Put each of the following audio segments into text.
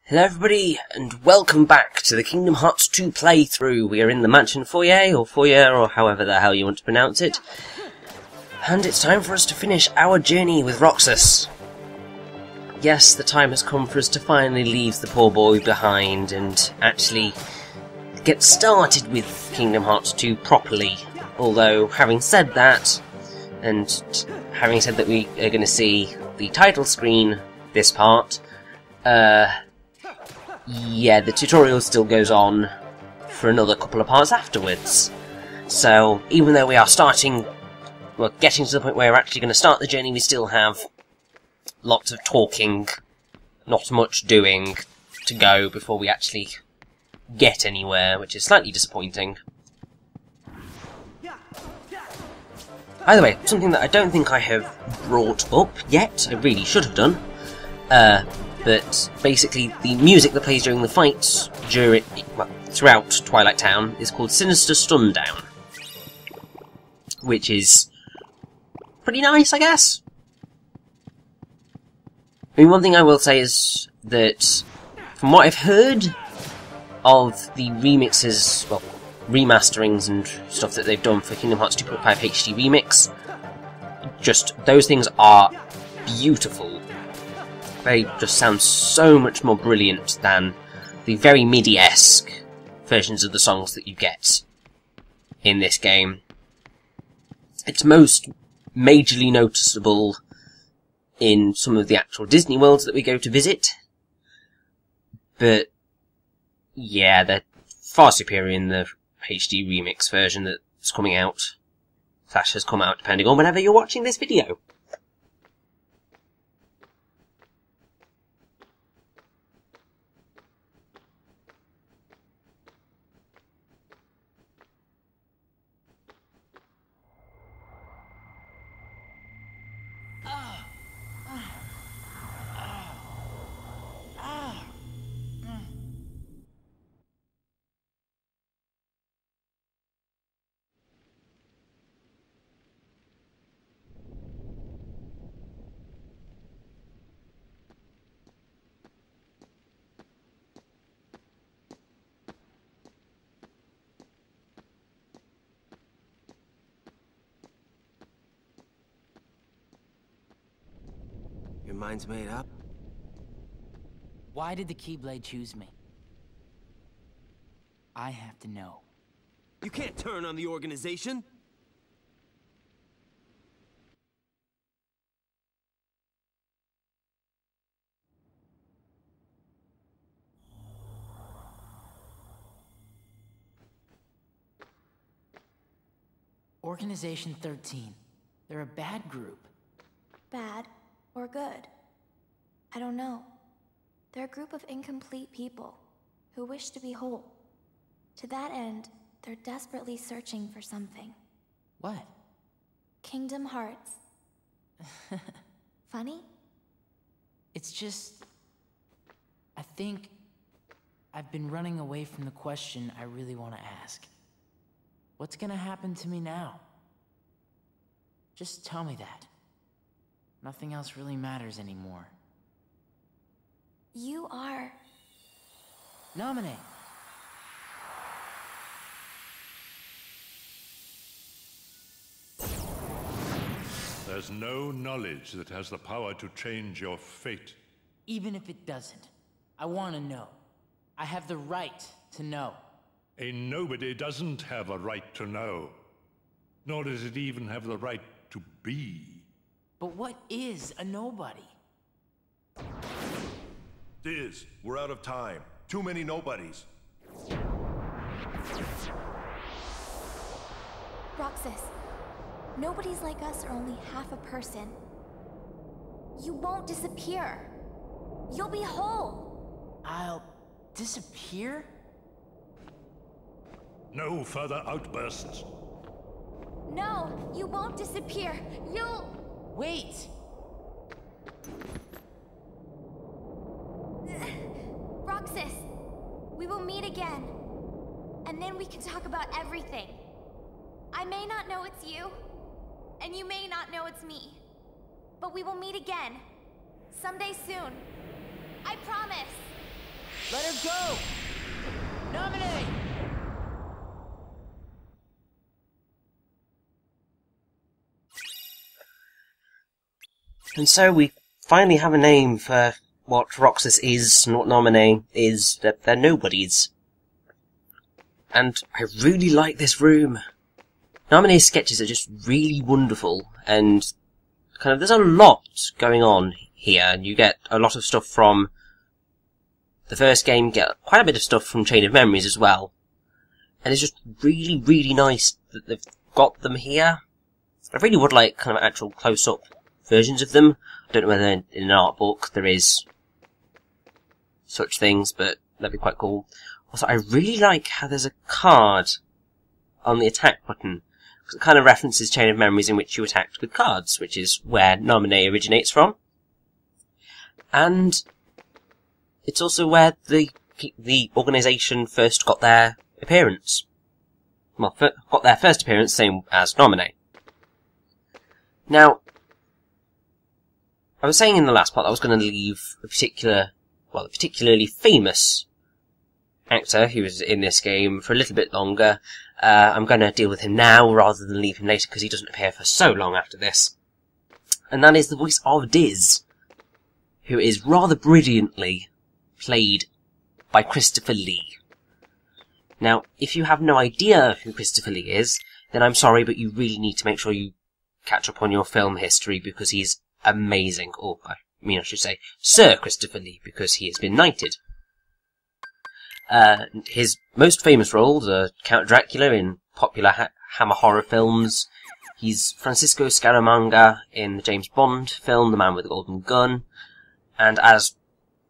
Hello everybody, and welcome back to the Kingdom Hearts 2 playthrough. We are in the Mansion Foyer, or however the hell you want to pronounce it. And it's time for us to finish our journey with Roxas. Yes, the time has come for us to finally leave the poor boy behind and actually get started with Kingdom Hearts 2 properly. Although, having said that, and having said that we are going to see the title screen, this part, yeah, the tutorial still goes on for another couple of parts afterwards. So, even though we are getting to the point where we're actually going to start the journey, we still have lots of talking, not much doing to go before we actually get anywhere, which is slightly disappointing. Either way, something that I don't think I have brought up yet, I really should have done, but basically the music that plays during the fights throughout Twilight Town is called Sinister Sundown, which is pretty nice, I guess. I mean, one thing I will say is that from what I've heard of the remixes, well, remasterings and stuff that they've done for Kingdom Hearts 2.5 HD Remix, just those things are beautiful. They just sound so much more brilliant than the very MIDI-esque versions of the songs that you get in this game. It's most majorly noticeable in some of the actual Disney worlds that we go to visit, but yeah, they're far superior in the HD remix version that's coming out, / has come out, depending on whenever you're watching this video. Your mind's made up? Why did the Keyblade choose me? I have to know. You can't turn on the organization! Organization 13. They're a bad group. Bad or good? I don't know. They're a group of incomplete people who wish to be whole. To that end, they're desperately searching for something. What? Kingdom Hearts. Funny? It's just... I think I've been running away from the question I really want to ask. What's gonna happen to me now? Just tell me that. Nothing else really matters anymore. You are... Nominate! There's no knowledge that has the power to change your fate. Even if it doesn't, I want to know. I have the right to know. A nobody doesn't have a right to know. Nor does it even have the right to be. But what is a nobody? Diz, we're out of time. Too many nobodies. Roxas. Nobodies like us are only half a person. You won't disappear. You'll be whole. I'll disappear? No further outbursts. No, you won't disappear. You'll... Wait! Roxas, we will meet again. And then we can talk about everything. I may not know it's you, and you may not know it's me. But we will meet again. Someday soon. I promise. Let her go! Nominate! And so we finally have a name for what Roxas is and what Nominee is. They're nobodies. And I really like this room. Nominee's sketches are just really wonderful, and kind of there's a lot going on here, and you get a lot of stuff from the first game, get quite a bit of stuff from Chain of Memories as well. And it's just really, really nice that they've got them here. I really would like kind of actual close-up versions of them. I don't know whether in an art book there is such things, but that'd be quite cool. Also, I really like how there's a card on the attack button, because it kind of references Chain of Memories, in which you attacked with cards, which is where Nominee originates from. And it's also where the organisation first got their appearance. Well, got their first appearance, same as Nominee. Now, I was saying in the last part that I was going to leave a particularly famous actor who was in this game for a little bit longer. I'm going to deal with him now rather than leave him later, because he doesn't appear for so long after this. And that is the voice of Diz, who is rather brilliantly played by Christopher Lee. Now, if you have no idea who Christopher Lee is, then I'm sorry, but you really need to make sure you catch up on your film history, because he's amazing. Or, I should say, Sir Christopher Lee, because he has been knighted. His most famous roles are Count Dracula in popular Hammer horror films. He's Francisco Scaramanga in the James Bond film, The Man with the Golden Gun. And as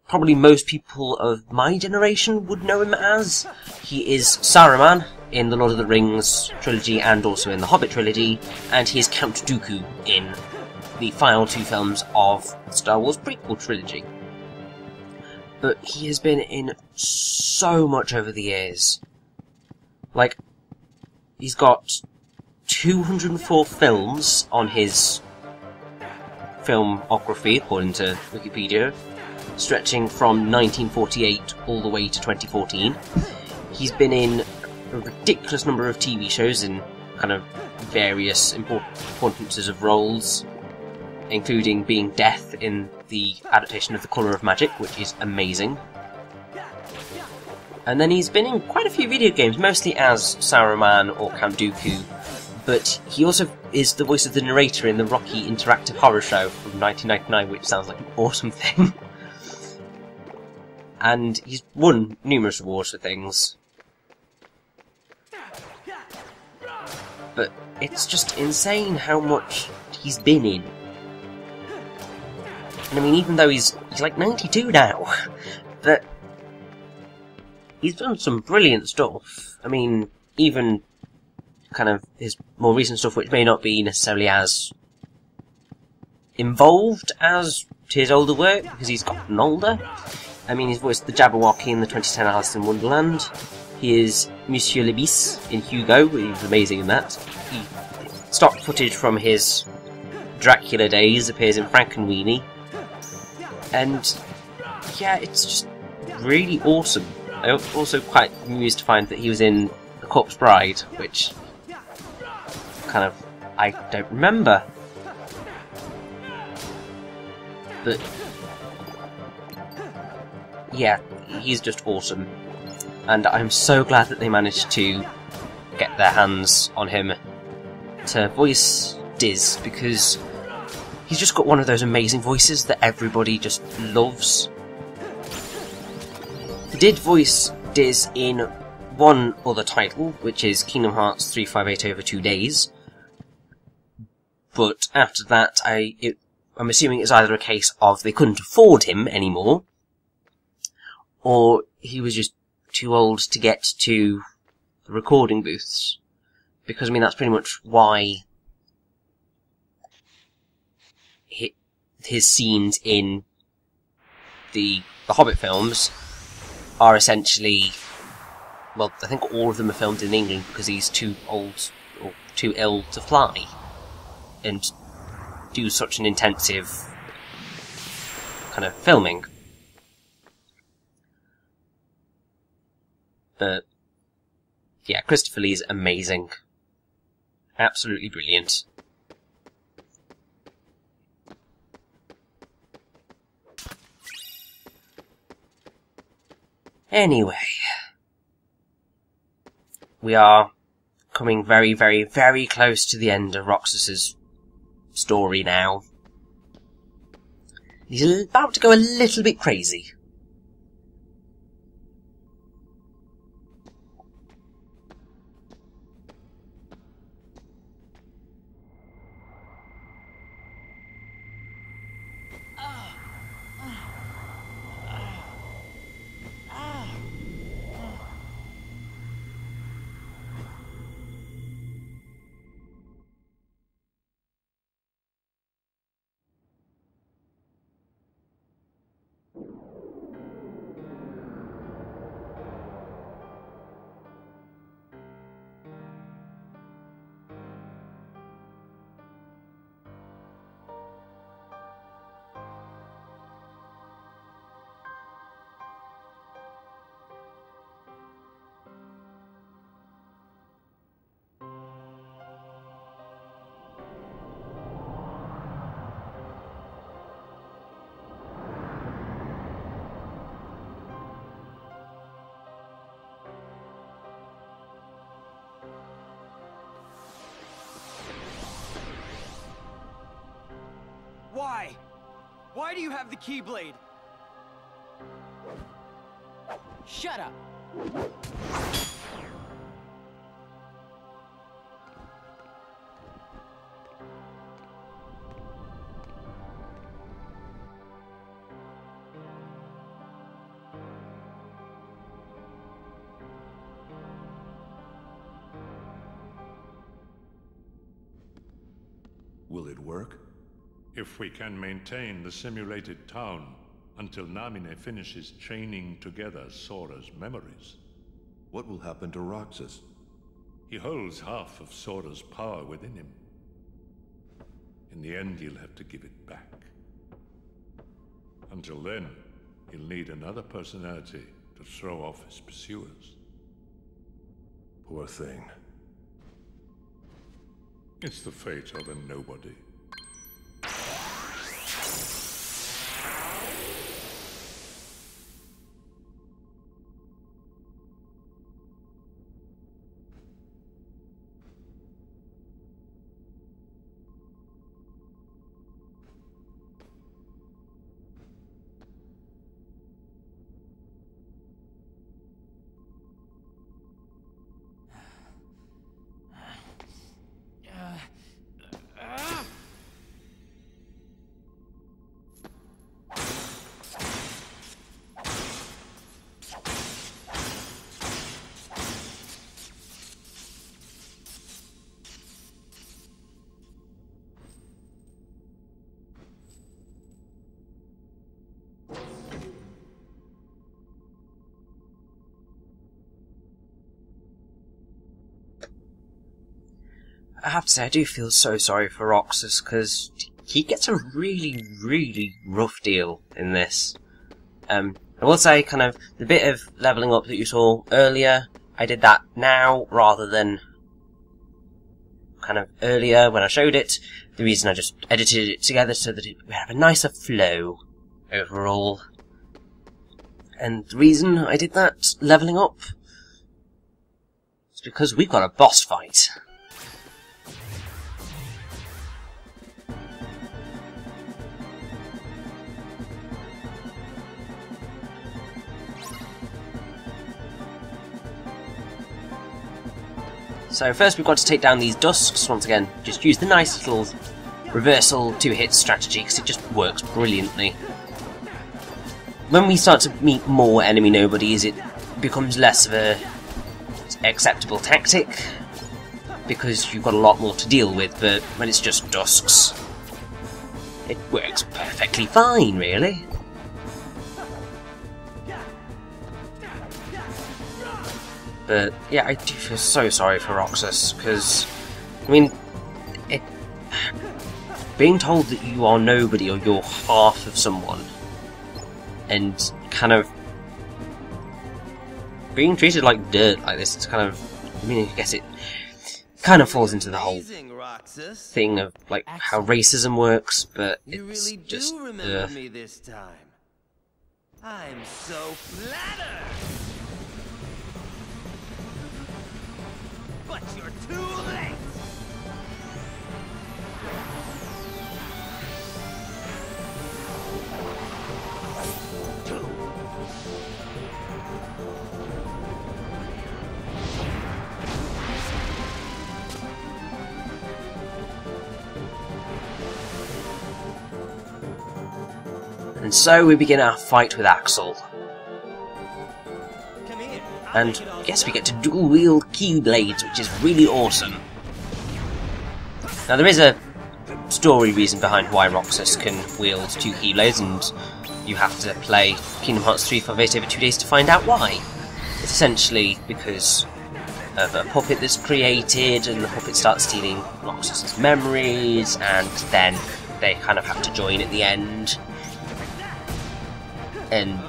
probably most people of my generation would know him as, he is Saruman in the Lord of the Rings trilogy and also in the Hobbit trilogy, and he is Count Dooku in the final two films of the Star Wars prequel trilogy. But he has been in so much over the years. Like, he's got 204 films on his filmography, according to Wikipedia, stretching from 1948 all the way to 2014. He's been in a ridiculous number of TV shows in kind of various importances of roles, including being Death in the adaptation of The Colour of Magic, which is amazing. And then he's been in quite a few video games, mostly as Saruman or Count Dooku, but he also is the voice of the narrator in the Rocky Interactive Horror Show from 1999, which sounds like an awesome thing. And he's won numerous awards for things. But it's just insane how much he's been in. And I mean, even though he's like 92 now, but he's done some brilliant stuff. I mean, even kind of his more recent stuff, which may not be necessarily as involved as his older work, because he's gotten older. I mean, he's voiced the Jabberwocky in the 2010 Alice in Wonderland. He is Monsieur Lebis in Hugo, he was amazing in that. He stock footage from his Dracula days appears in Frankenweenie. And yeah, it's just really awesome. I'm also quite amused to find that he was in The Corpse Bride, which kind of I don't remember. But yeah, he's just awesome. And I'm so glad that they managed to get their hands on him to voice Diz, because he's just got one of those amazing voices that everybody just loves. He did voice Diz in one other title, which is Kingdom Hearts 358 over 2 days. But after that, I'm assuming it's either a case of they couldn't afford him anymore, or he was just too old to get to the recording booths. Because, I mean, that's pretty much why his scenes in the Hobbit films are essentially, well, I think all of them are filmed in England because he's too old or too ill to fly and do such an intensive kind of filming. But yeah, Christopher Lee's amazing. Absolutely brilliant. Anyway, we are coming very, very, very close to the end of Roxas's story now. He's about to go a little bit crazy. Why? Why do you have the Keyblade? Shut up! Will it work? If we can maintain the simulated town until Namine finishes chaining together Sora's memories. What will happen to Roxas? He holds half of Sora's power within him. In the end, he'll have to give it back. Until then, he'll need another personality to throw off his pursuers. Poor thing. It's the fate of a nobody. I have to say, I do feel so sorry for Roxas, because he gets a really, really rough deal in this. I will say, kind of, the bit of leveling up that you saw earlier, I did that now, rather than kind of earlier when I showed it. The reason I just edited it together so that it would have a nicer flow overall. And the reason I did that, leveling up, is because we've got a boss fight. So first we've got to take down these dusks. Once again, just use the nice little reversal 2-hit strategy because it just works brilliantly. When we start to meet more enemy nobodies, it becomes less of a acceptable tactic because you've got a lot more to deal with, but when it's just dusks, it works perfectly fine, really. But yeah, I do feel so sorry for Roxas, because, I mean, being told that you are nobody or you're half of someone, and kind of being treated like dirt like this, it's kind of... I mean, I guess it kind of falls into the whole Amazing, Roxas. thing of, like, how racism works, but You it's really just... do remember me this time. I'm so flattered. But you're too late. And so we begin our fight with Axel. Come here. And yes, we get to dual-wield Keyblades, which is really awesome. Now there is a story reason behind why Roxas can wield 2 Keyblades, and you have to play Kingdom Hearts 3 for over 2 days to find out why. It's essentially because of a puppet that's created, and the puppet starts stealing Roxas's memories, and then they kind of have to join at the end. And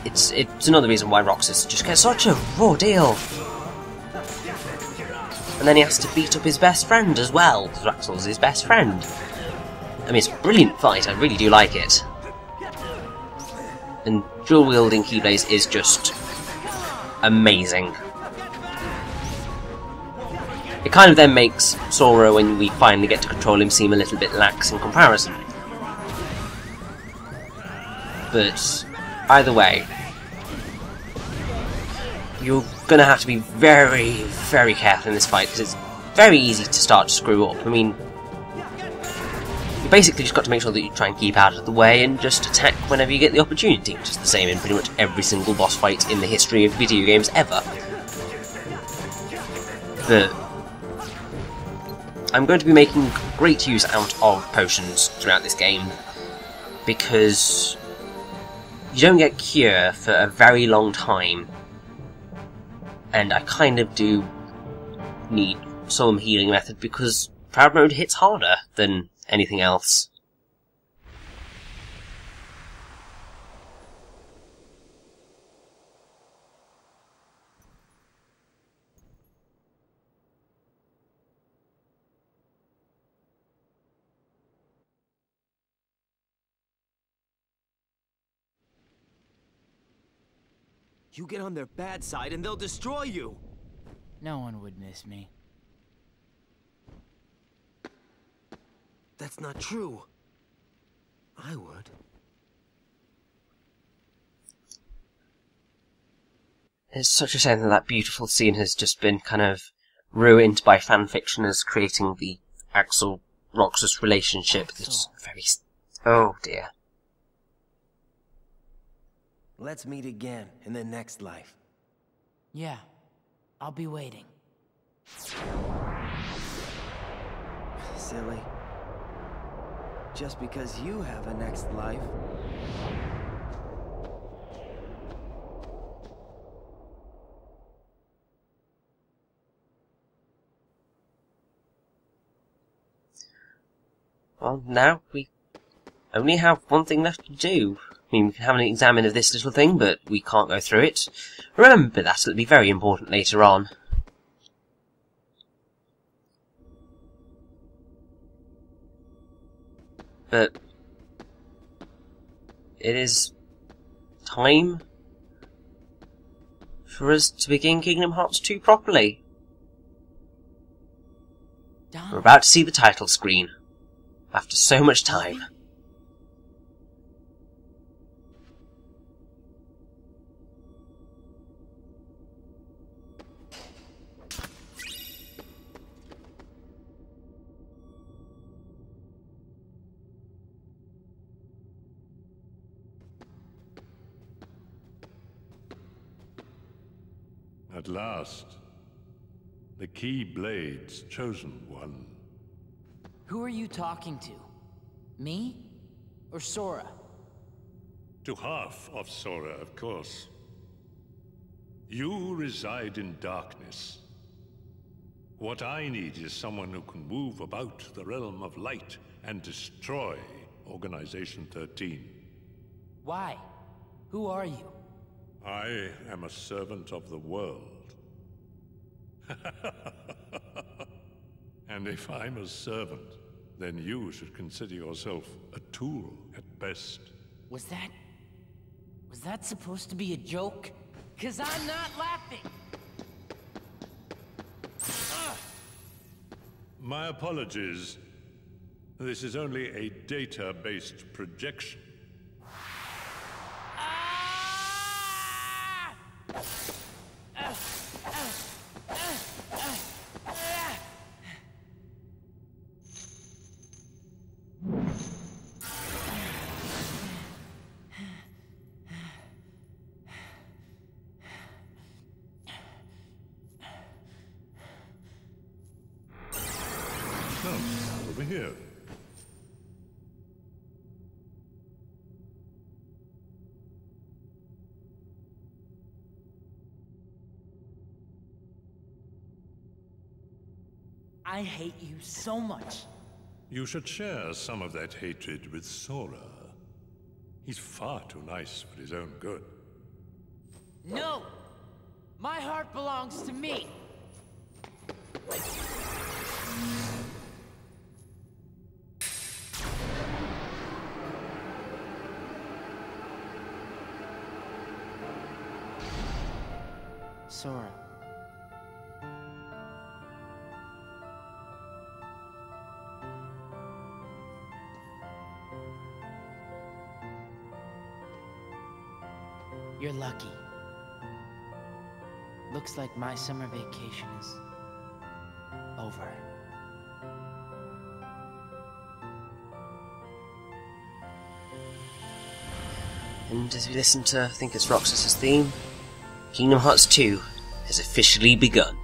it's another reason why Roxas just gets such a raw deal. And then he has to beat up his best friend as well, because Axel's his best friend. I mean, it's a brilliant fight, I really do like it. And dual-wielding Keyblades is just amazing. It kind of then makes Sora, when we finally get to control him, seem a little bit lax in comparison. But either way, you're going to have to be very, very careful in this fight, because it's very easy to start to screw up. I mean, you basically just got to make sure that you try and keep out of the way and just attack whenever you get the opportunity, which is the same in pretty much every single boss fight in the history of video games ever. But I'm going to be making great use out of potions throughout this game, because you don't get Cure for a very long time, and I kind of do need some healing method, because Proud Mode hits harder than anything else. You get on their bad side and they'll destroy you. No one would miss me. That's not true. I would. It's such a shame that that beautiful scene has just been kind of ruined by fanfictioners creating the Axel-Roxas relationship. That's very... Oh dear. Let's meet again in the next life. Yeah, I'll be waiting. Silly. Just because you have a next life. Well, now we only have one thing left to do. I mean, we can have an examine of this little thing, but we can't go through it. Remember that, it'll be very important later on. But it is time for us to begin Kingdom Hearts 2 properly. Dom. We're about to see the title screen. After so much time. At last, the Keyblade's chosen one. Who are you talking to? Me? Or Sora? To half of Sora, of course. You reside in darkness. What I need is someone who can move about the realm of light and destroy Organization 13. Why? Who are you? I am a servant of the world. And if I'm a servant, then you should consider yourself a tool at best. Was that supposed to be a joke? 'Cause I'm not laughing! My apologies. This is only a data-based projection. Come, over here. I hate you so much. You should share some of that hatred with Sora. He's far too nice for his own good. No! My heart belongs to me! Sora. You're lucky. Looks like my summer vacation is over. And as we listen to, I think it's Roxas's theme, Kingdom Hearts 2 has officially begun.